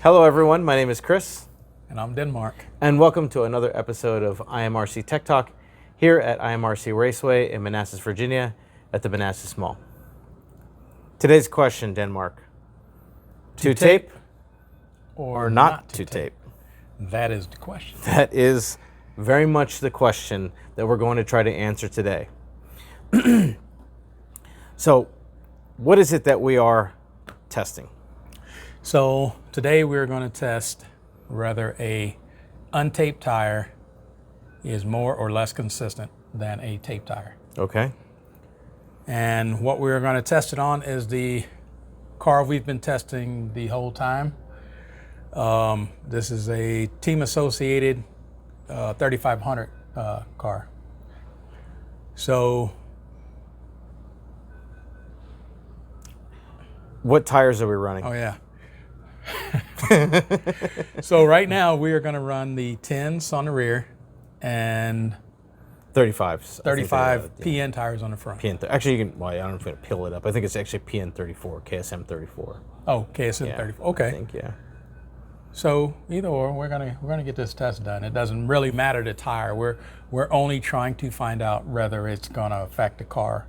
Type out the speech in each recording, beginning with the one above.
Hello everyone, my name is Chris. And I'm Denmark. And welcome to another episode of IAM-RC Tech Talk here at IAM-RC Raceway in Manassas, Virginia at the Manassas Mall. Today's question, Denmark. To tape or not to tape? That is the question. That is very much the question that we're going to try to answer today. So, what is it that we are testing? So today we're going to test whether a untaped tire is more or less consistent than a taped tire. Okay. And what we're going to test it on is the car we've been testing the whole time. This is a team associated 3500 car. So what tires are we running? oh yeah. So right now we are going to run the 10s on the rear and 35s. 35 PN tires on the front. Actually, you can. Well, I don't know if I'm going to peel it up. I think it's actually PN34, KSM 34. Oh, KSM 34. Okay. I think, yeah. So either or, we're gonna get this test done. It doesn't really matter the tire. We're only trying to find out whether it's gonna affect the car.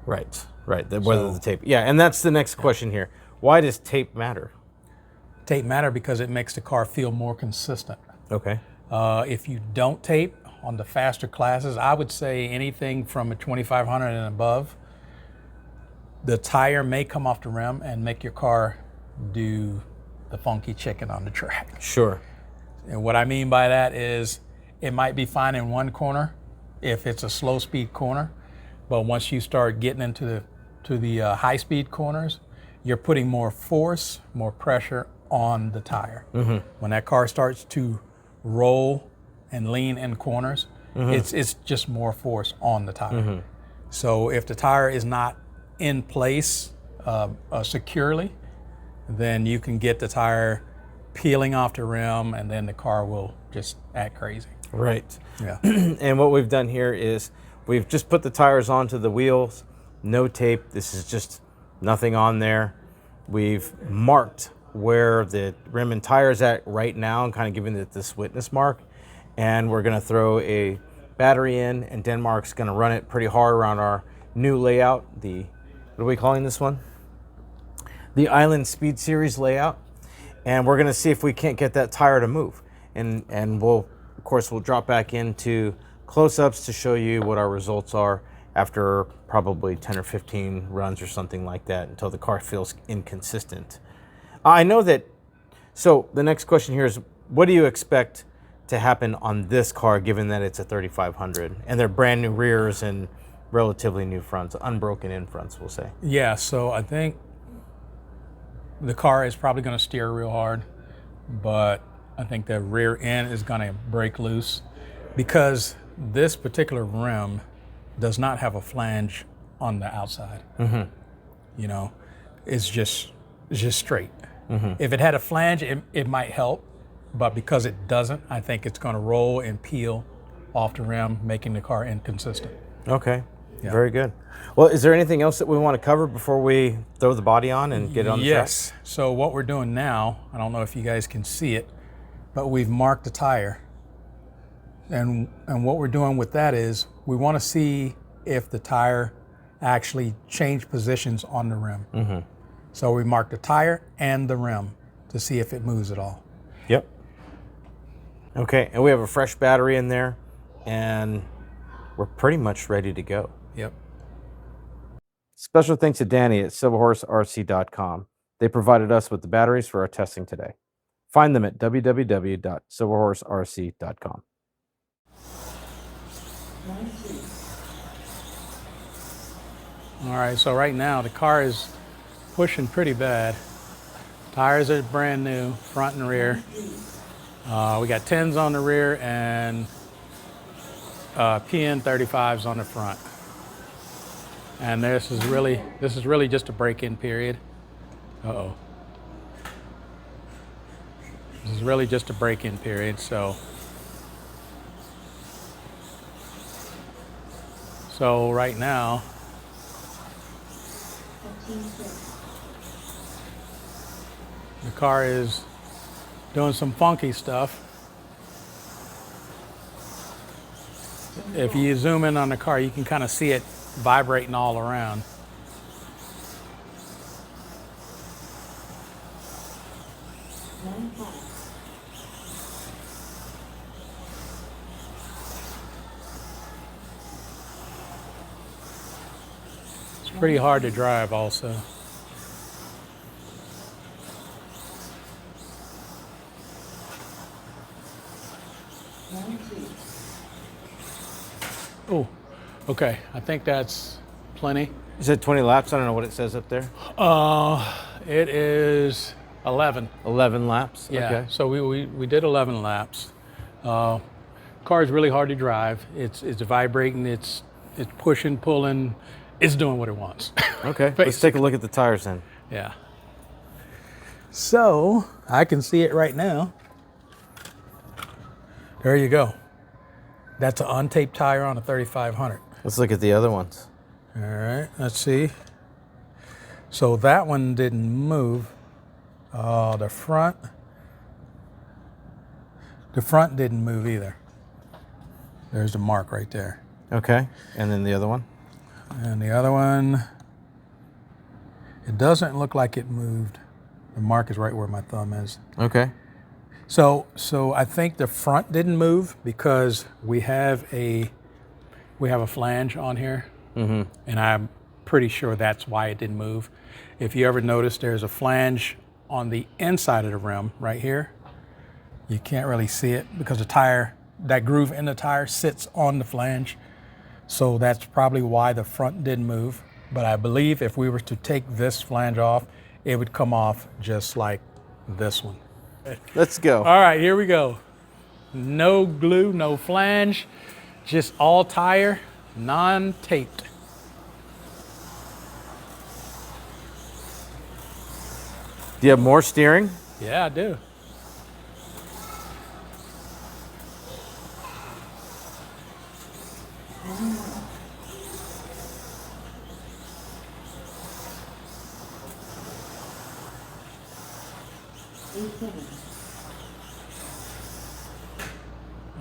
Right. Whether the tape. Yeah, and that's the next question here. Why does tape matter? Tape matter because it makes the car feel more consistent. Okay. If you don't tape on the faster classes, I would say anything from a 2500 and above, the tire may come off the rim and make your car do the funky chicken on the track. Sure. And what I mean by that is it might be fine in one corner if it's a slow speed corner, but once you start getting into the high speed corners, you're putting more force, more pressure on the tire. Mm-hmm. When that car starts to roll and lean in corners, mm-hmm. it's just more force on the tire. Mm-hmm. So if the tire is not in place securely, then you can get the tire peeling off the rim and then the car will just act crazy. Right. Yeah. And what we've done here is we've just put the tires onto the wheels, no tape. This is just nothing on there. We've marked where the rim and tire is at right now and kind of giving it this witness mark. And we're going to throw a battery in, and Denmark's going to run it pretty hard around our new layout. What are we calling this one? The Island Speed Series layout. And we're going to see if we can't get that tire to move. And we'll drop back into close-ups to show you what our results are after probably 10 or 15 runs or something like that until the car feels inconsistent. I know that, so the next question here is, what do you expect to happen on this car given that it's a 3500 and they're brand new rears and relatively new fronts, unbroken in fronts, we'll say? Yeah, so I think the car is probably going to steer real hard, but I think the rear end is going to break loose because this particular rim does not have a flange on the outside. Mm-hmm. You know, it's just straight. Mm-hmm. If it had a flange, it might help, but because it doesn't, I think it's going to roll and peel off the rim, making the car inconsistent. Okay. Yeah. Very good. Well, is there anything else that we want to cover before we throw the body on and get it on the track? Yes. So what we're doing now, I don't know if you guys can see it, but we've marked the tire. And what we're doing with that is we want to see if the tire actually changed positions on the rim. Mm-hmm. So we mark the tire and the rim to see if it moves at all. Yep. Okay, and we have a fresh battery in there, and we're pretty much ready to go. Yep. Special thanks to Danny at silverhorserc.com. They provided us with the batteries for our testing today. Find them at www.silverhorserc.com. All right, so right now the car is pushing pretty bad. Tires are brand new, front and rear. We got 10s on the rear and PN 35s on the front. And this is really just a break-in period. Uh-oh. This is really just a break-in period, so right now the car is doing some funky stuff. If you zoom in on the car, you can kind of see it vibrating all around. It's pretty hard to drive also. Oh, okay. I think that's plenty. You said 20 laps. I don't know what it says up there. It is 11. 11 laps. Yeah. Okay. So we did 11 laps. Car is really hard to drive. It's vibrating. It's pushing, pulling. It's doing what it wants. Okay. Let's take a look at the tires then. Yeah. So I can see it right now. There you go. That's an untaped tire on a 3500. Let's look at the other ones. All right, let's see. So that one didn't move. The front didn't move either. There's the mark right there. Okay. And then the other one? And the other one, it doesn't look like it moved. The mark is right where my thumb is. Okay. So I think the front didn't move because we have a flange on here, and I'm pretty sure that's why it didn't move. If you ever notice, there's a flange on the inside of the rim right here. You can't really see it because the tire, that groove in the tire sits on the flange. So that's probably why the front didn't move. But I believe if we were to take this flange off, it would come off just like this one. Let's go. All right, here we go. No glue, no flange, just all tire, non-taped. Do you have more steering? Yeah, I do.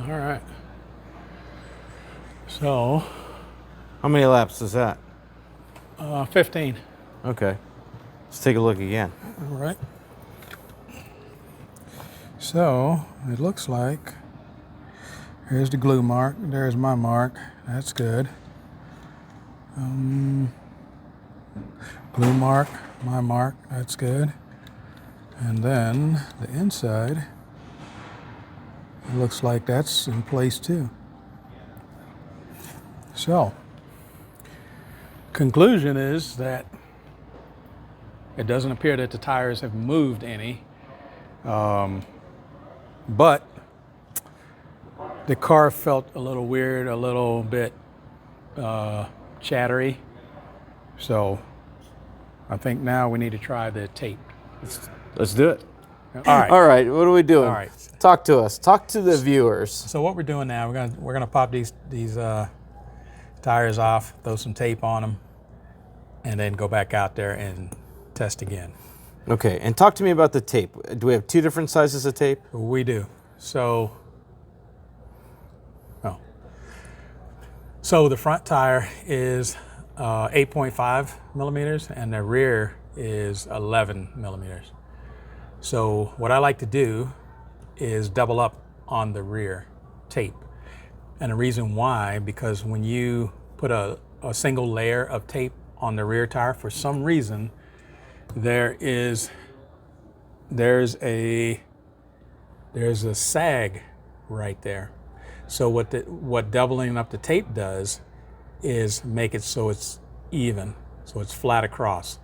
All right. So, How many laps is that? 15. Okay. Let's take a look again. All right. So, it looks like here's the glue mark. There's my mark. That's good. Glue mark, my mark. That's good. And then the inside, it looks like that's in place too. So, conclusion is that it doesn't appear that the tires have moved any, but the car felt a little weird, a little bit chattery. So I think now we need to try the tape. Let's do it. All right. All right. What are we doing? All right. Talk to us. Talk to the viewers. So what we're doing now, we're gonna pop these tires off, throw some tape on them, and then go back out there and test again. Okay. And talk to me about the tape. Do we have two different sizes of tape? We do. So the front tire is 8.5 millimeters and the rear is 11 millimeters. So what I like to do is double up on the rear tape. And the reason why, because when you put a single layer of tape on the rear tire, for some reason, there's a sag right there. So what doubling up the tape does is make it so it's even, so it's flat across.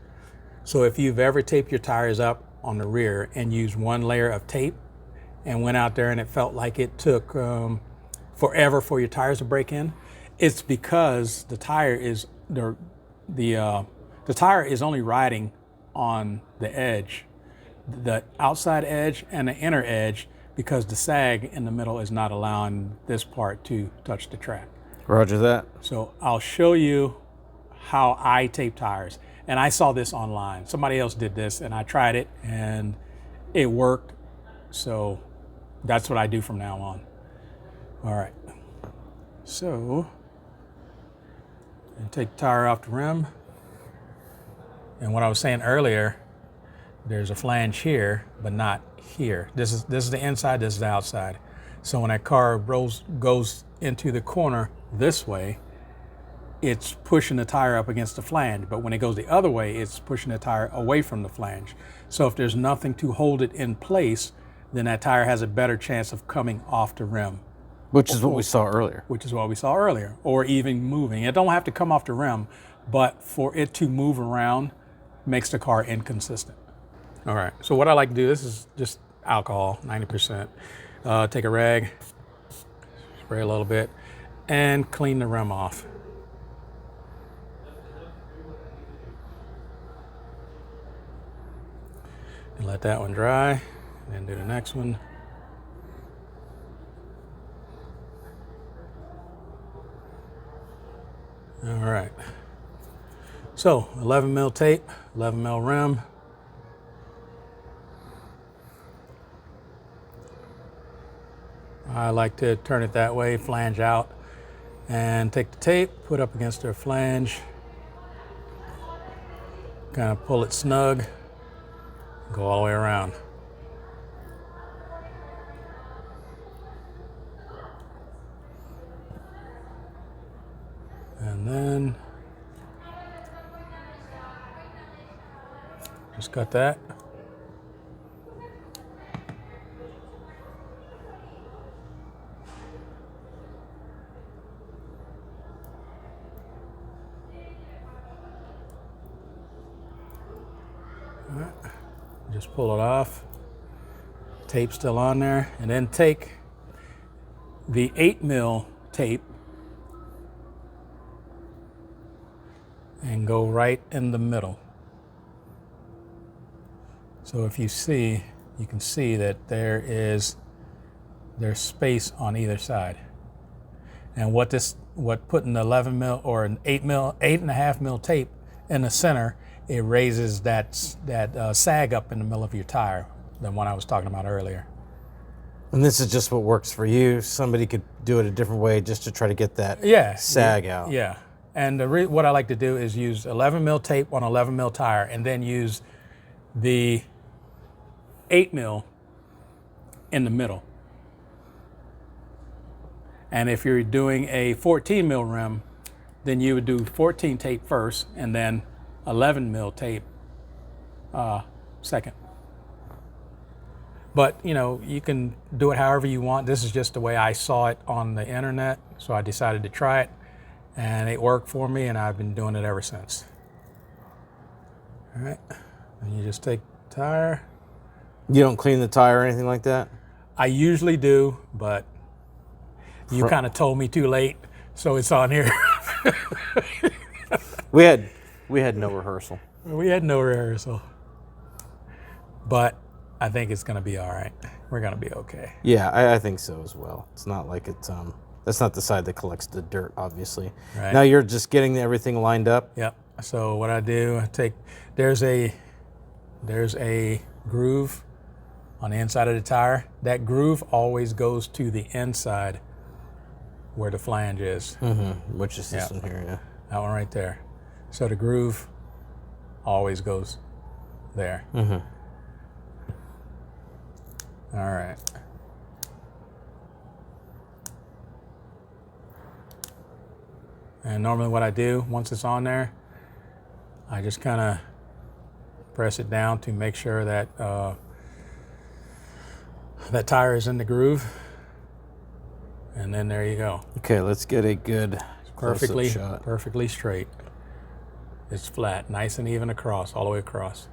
So if you've ever taped your tires up on the rear and used one layer of tape and went out there and it felt like it took forever for your tires to break in, it's because the tire is the tire is only riding on the edge, the outside edge and the inner edge, because the sag in the middle is not allowing this part to touch the track. Roger that. So I'll show you how I tape tires. And I saw this online. Somebody else did this and I tried it and it worked So that's what I do from now on. All right. So and take the tire off the rim. And what I was saying earlier, there's a flange here, but not here. This is the inside, this is the outside. So when that car goes into the corner this way, it's pushing the tire up against the flange. But when it goes the other way, it's pushing the tire away from the flange. So if there's nothing to hold it in place, then that tire has a better chance of coming off the rim. Which is what we saw earlier. Which is what we saw earlier, or even moving. It don't have to come off the rim, but for it to move around makes the car inconsistent. All right, so what I like to do, this is just alcohol, 90%. Take a rag, spray a little bit, and clean the rim off. And let that one dry, and then do the next one. All right, so 11 mil tape, 11 mil rim. I like to turn it that way, flange out, and take the tape, put up against their flange, kind of pull it snug, go all the way around. And then just cut that. All right. Just pull it off. Tape still on there, and then take the 8 mil tape and go right in the middle. So if you see, you can see that there's space on either side. And what putting 11 mil or an 8.5 mil tape in the center, it raises that sag up in the middle of your tire, the one I was talking about earlier. And this is just what works for you. Somebody could do it a different way just to try to get that sag out. Yeah. And what I like to do is use 11 mil tape on 11 mil tire, and then use the 8 mil in the middle. And if you're doing a 14 mil rim, then you would do 14 tape first, and then 11 mil tape second. But you can do it however you want. This is just the way I saw it on the internet, so I decided to try it. And it worked for me, and I've been doing it ever since. All right, and you just take the tire. You don't clean the tire or anything like that? I usually do, but you kind of told me too late, so it's on here. We had no rehearsal. We had no rehearsal. But I think it's going to be all right. We're going to be okay. Yeah, I think so as well. It's not like it's that's not the side that collects the dirt, obviously. Right. Now you're just getting everything lined up? Yep. So what I do, there's a groove on the inside of the tire. That groove always goes to the inside where the flange is. Mm-hmm. Which is this one here, yeah. That one right there. So the groove always goes there. Mm-hmm. All right. And normally what I do, once it's on there, I just kind of press it down to make sure that that tire is in the groove. And then there you go. Okay, let's get a good Perfectly shot. Perfectly straight. It's flat, nice and even across, all the way across.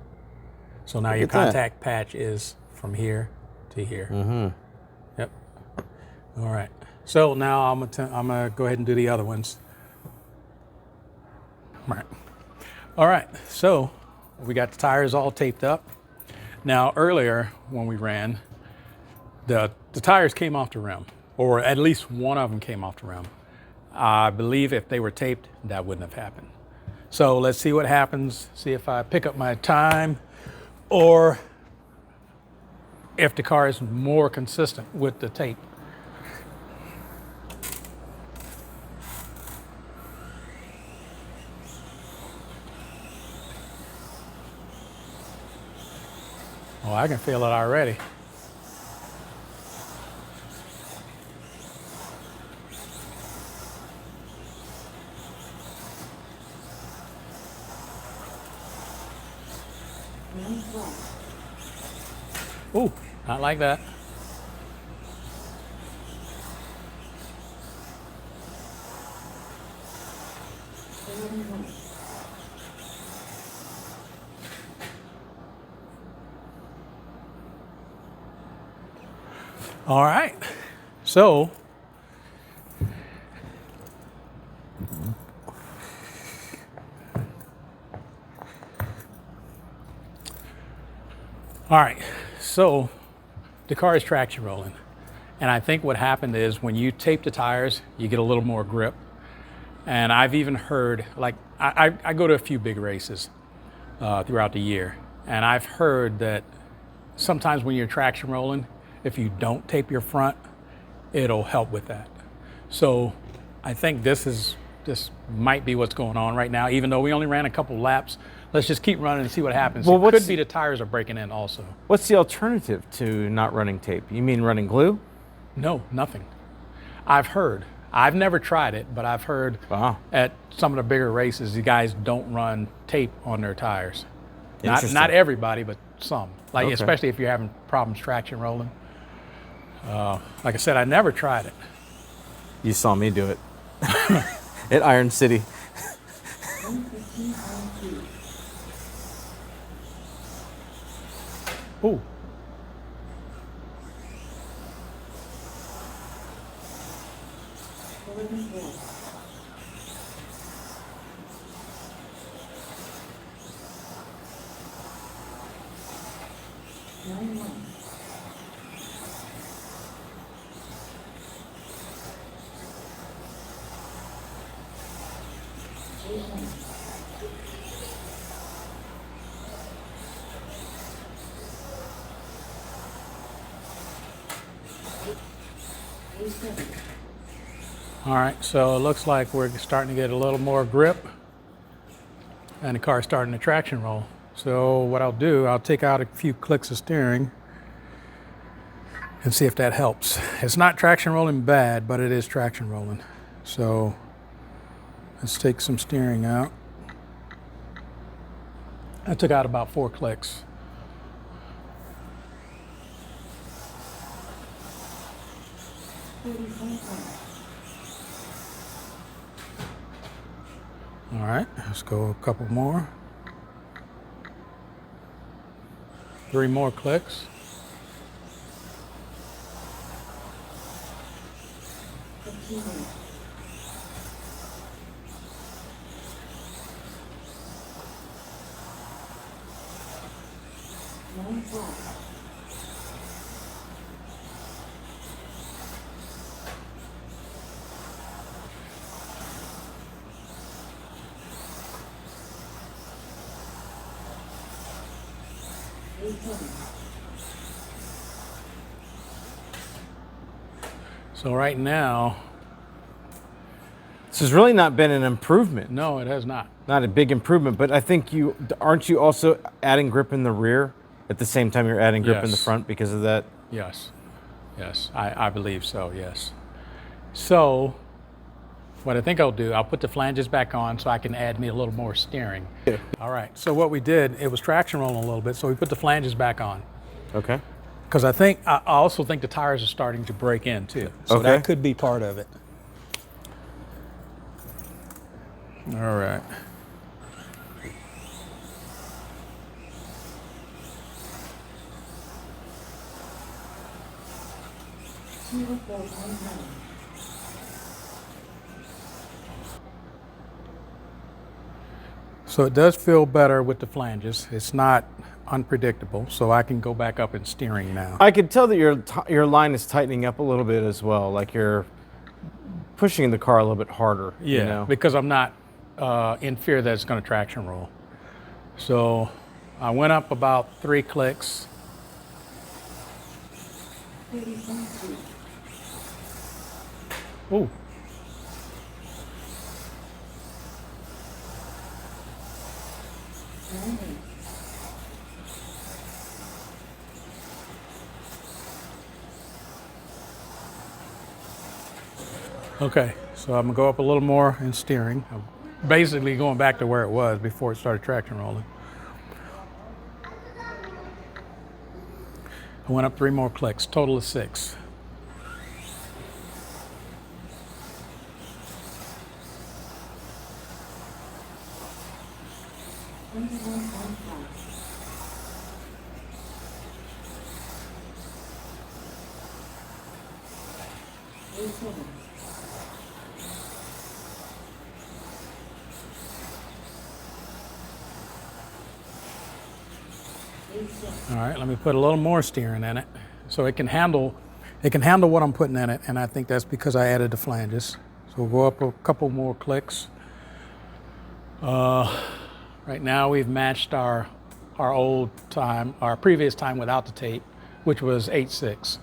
So now your contact patch is from here to here. Mm-hmm. Yep. All right. So now I'm gonna go ahead and do the other ones. All right. So we got the tires all taped up. Now earlier when we ran, the tires came off the rim, or at least one of them came off the rim. I believe if they were taped, that wouldn't have happened. So let's see what happens. See if I pick up my time, or if the car is more consistent with the tape. Oh, I can feel it already. Ooh, not like that. All right, so the car is traction rolling. And I think what happened is when you tape the tires, you get a little more grip. And I've even heard, like, I go to a few big races throughout the year. And I've heard that sometimes when you're traction rolling, if you don't tape your front, it'll help with that. So I think this might be what's going on right now, even though we only ran a couple laps. Let's just keep running and see what happens. Well, it could be the tires are breaking in also. What's the alternative to not running tape? You mean running glue? No, nothing. I've heard. I've never tried it, but I've heard at some of the bigger races, the guys don't run tape on their tires. Not everybody, but some. Like especially if you're having problems traction rolling. Like I said, I never tried it. You saw me do it at Iron City. Ooh. All right, so it looks like we're starting to get a little more grip and the car's starting to traction roll. So what I'll do, I'll take out a few clicks of steering and see if that helps. It's not traction rolling bad, but it is traction rolling. So let's take some steering out. I took out about 4 clicks. All right, let's go a couple more. 3 more clicks. So right now, this has really not been an improvement. no, it has not. Not a big improvement, but I think aren't you also adding grip in the rear at the same time you're adding grip in the front because of that? Yes, yes, I believe so, yes. So what I think I'll do, I'll put the flanges back on so I can add me a little more steering. Yeah. All right, so what we did, it was traction rolling a little bit, so we put the flanges back on. Okay. Because I also think the tires are starting to break in too. So that could be part of it. All right. So it does feel better with the flanges. It's not unpredictable, so I can go back up in steering now. I could tell that your line is tightening up a little bit as well, like you're pushing the car a little bit harder. Yeah, you know? because I'm not in fear that it's going to traction roll. So I went up about 3 clicks. Ooh. Okay, so I'm gonna go up a little more in steering. I'm basically going back to where it was before it started traction rolling. I went up 3 more clicks, total of 6. All right, let me put a little more steering in it so it can handle what I'm putting in it, and I think that's because I added the flanges. So we'll go up a couple more clicks. Right now we've matched our previous time without the tape, which was 8.6.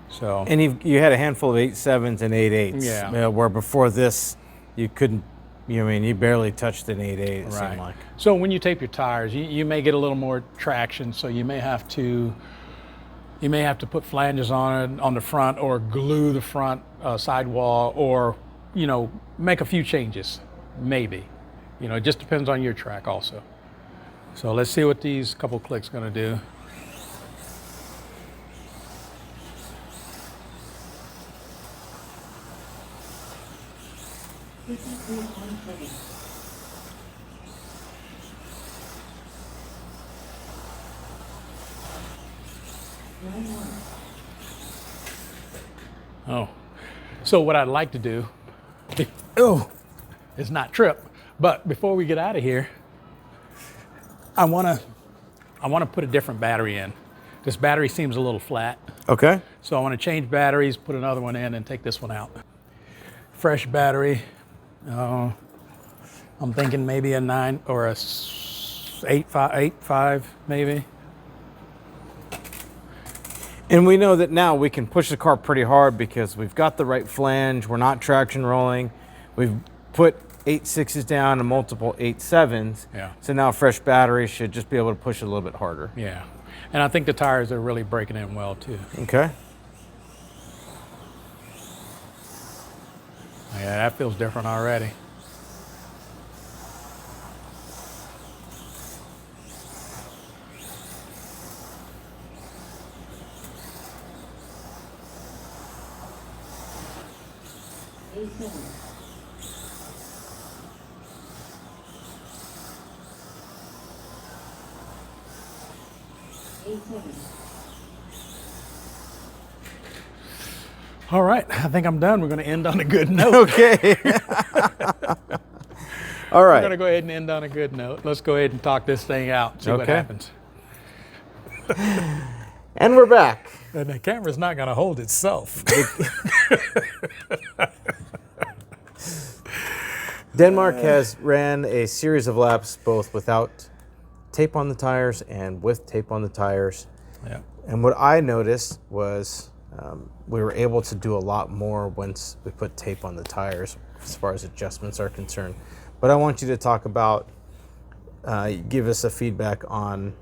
So And you had a handful of 8.7s and 8.8s. Yeah. Where before this, you couldn't. You barely touched an 8.8. It seemed like. So when you tape your tires, you may get a little more traction. So you may have to put flanges on it on the front, or glue the front sidewall, or make a few changes, maybe. It just depends on your track also. So let's see what these couple clicks going to do. Oh, so what I'd like to do is not trip, but before we get out of here, I want to put a different battery in. This battery seems a little flat. Okay. So I want to change batteries, put another one in, and take this one out. Fresh battery. I'm thinking maybe a 9 or a 8.5 maybe. And we know that now we can push the car pretty hard because we've got the right flange. We're not traction rolling. We've put 8.6s down and multiple 8.7s. Yeah. So now fresh battery should just be able to push a little bit harder. Yeah. And I think the tires are really breaking in well too. Okay. Yeah, that feels different already. All right, I think I'm done. We're going to end on a good note. Okay. All right. We're going to go ahead and end on a good note. Let's go ahead and talk this thing out, see what happens. And we're back. And the camera's not going to hold itself. Denmark has ran a series of laps both without tape on the tires and with tape on the tires. Yeah. And what I noticed was we were able to do a lot more once we put tape on the tires as far as adjustments are concerned. But I want you to talk about, give us a feedback on,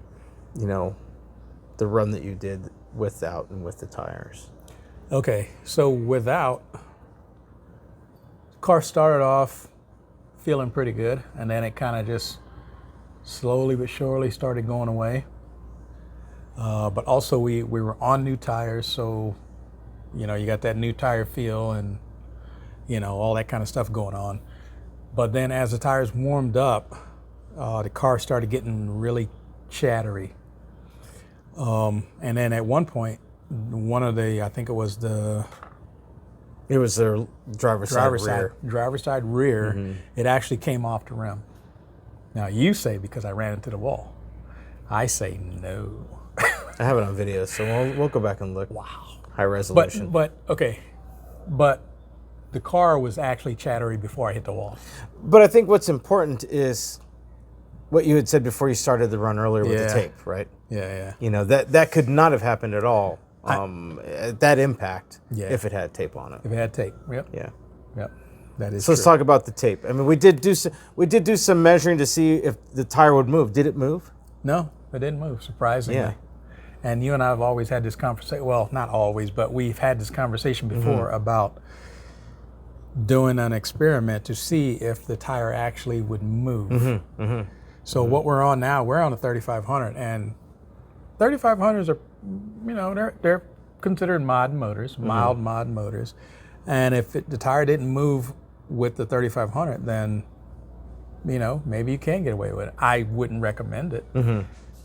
the run that you did without and with the tires. Okay, so without, car started off feeling pretty good, and then it kind of just slowly but surely started going away. But also we were on new tires, so you got that new tire feel and all that kind of stuff going on. But then as the tires warmed up, the car started getting really chattery. And then at one point, I think it was their driver's side rear, mm-hmm. It actually came off the rim. Now you say because I ran into the wall. I say no. I have it on video, so we'll go back and look. Wow. High resolution. But the car was actually chattery before I hit the wall. But I think what's important is what you had said before you started the run earlier with the tape, right? Yeah. That could not have happened at all that impact if it had tape on it. If it had tape, yep. Yeah. Yep. That is So let's talk about the tape. I mean, we did do some measuring to see if the tire would move. Did it move? No, it didn't move, surprisingly. Yeah. And you and I have always had this conversation. Well, not always, but we've had this conversation before about doing an experiment to see if the tire actually would move. So what we're on now, we're on a 3500, and 3500s are, you know, they're considered mod motors, mild mod motors. And if the tire didn't move with the 3500, then, you know, maybe you can get away with it. I wouldn't recommend it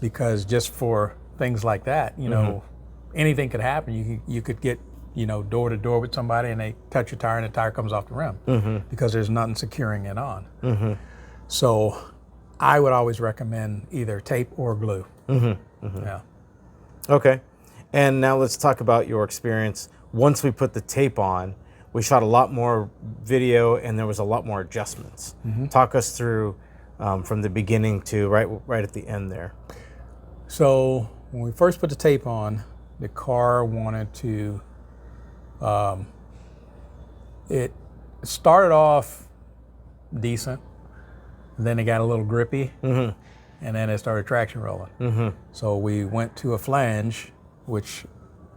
because just for things like that, you know, anything could happen. You could get, you know, door to door with somebody and they touch your tire and the tire comes off the rim because there's nothing securing it on. So I would always recommend either tape or glue. Yeah. Okay. And now let's talk about your experience. Once we put the tape on, we shot a lot more video and there was a lot more adjustments. Talk us through from the beginning to right at the end there. So when we first put the tape on, the car wanted to, it started off decent, then it got a little grippy, and then it started traction rolling. So we went to a flange, which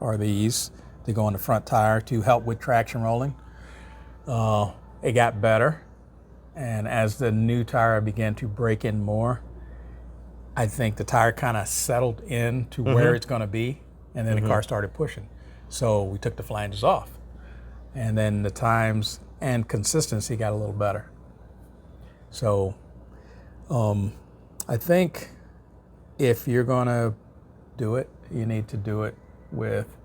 are these, to go on the front tire to help with traction rolling. It got better, and as the new tire began to break in more, I think the tire kind of settled in to where it's going to be, and then the car started pushing. So we took the flanges off, and then the times and consistency got a little better. So I think if you're going to do it, you need to do it with,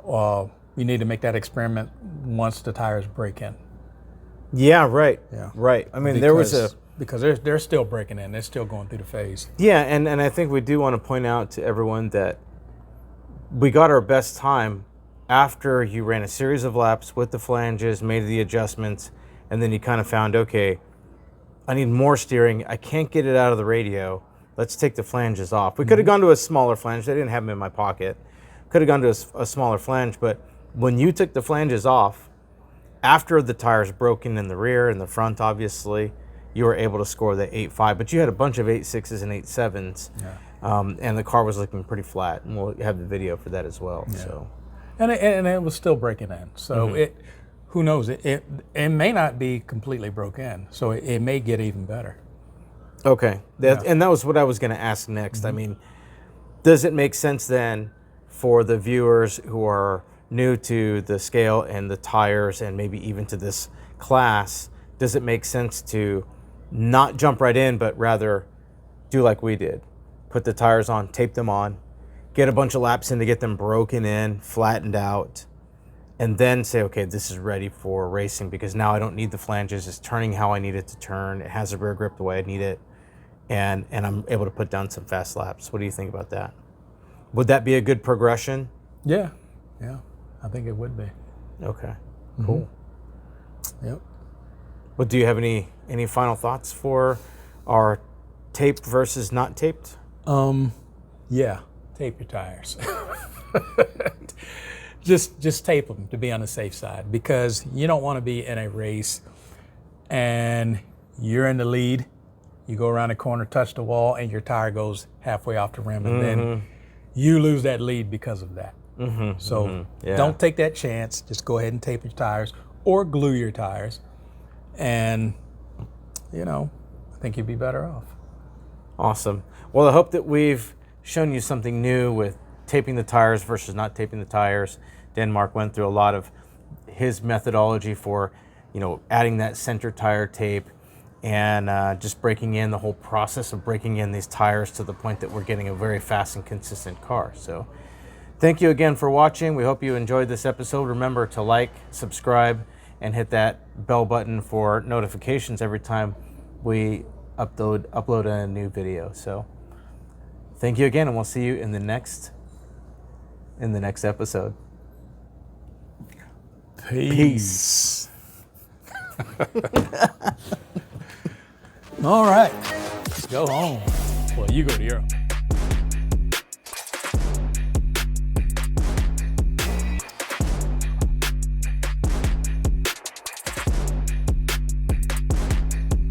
you need to make that experiment once the tires break in. Yeah, right. Yeah. Right. I mean, because they're still breaking in. They're still going through the phase. Yeah, and I think we do want to point out to everyone that we got our best time after you ran a series of laps with the flanges, made the adjustments, and then you kind of found, okay, I need more steering. I can't get it out of the radio. Let's take the flanges off. We could have gone to a smaller flange. I didn't have them in my pocket. Could have gone to a smaller flange, but when you took the flanges off, after the tires broken in the rear and the front, obviously, you were able to score the 8.5, but you had a bunch of 8.6s and 8.7s, and the car was looking pretty flat, and we'll have the video for that as well. Yeah. So, and it was still breaking in. So who knows? It may not be completely broke in, so it may get even better. Okay, and that was what I was going to ask next. I mean, does it make sense then for the viewers who are new to the scale and the tires and maybe even to this class, does it make sense to not jump right in, but rather do like we did? Put the tires on, tape them on, get a bunch of laps in to get them broken in, flattened out, and then say, okay, this is ready for racing because now I don't need the flanges. It's turning how I need it to turn. It has a rear grip the way I need it, and I'm able to put down some fast laps. What do you think about that? Would that be a good progression? Yeah, I think it would be. Okay, cool. Yep. But do you have any final thoughts for our taped versus not taped? Yeah, tape your tires. Just tape them to be on the safe side, because you don't want to be in a race and you're in the lead, you go around the corner, touch the wall, and your tire goes halfway off the rim, and then you lose that lead because of that. So don't take that chance. Just go ahead and tape your tires or glue your tires, and I think you'd be better off. Awesome. Well, I hope that we've shown you something new with taping the tires versus not taping the tires. Denmark went through a lot of his methodology for, adding that center tire tape and just breaking in the whole process of breaking in these tires to the point that we're getting a very fast and consistent car. So thank you again for watching. We hope you enjoyed this episode. Remember to like, subscribe, and hit that bell button for notifications every time we upload a new video. So thank you again, and we'll see you in the next episode. Peace. All right, let's go home. Well, you go to your own.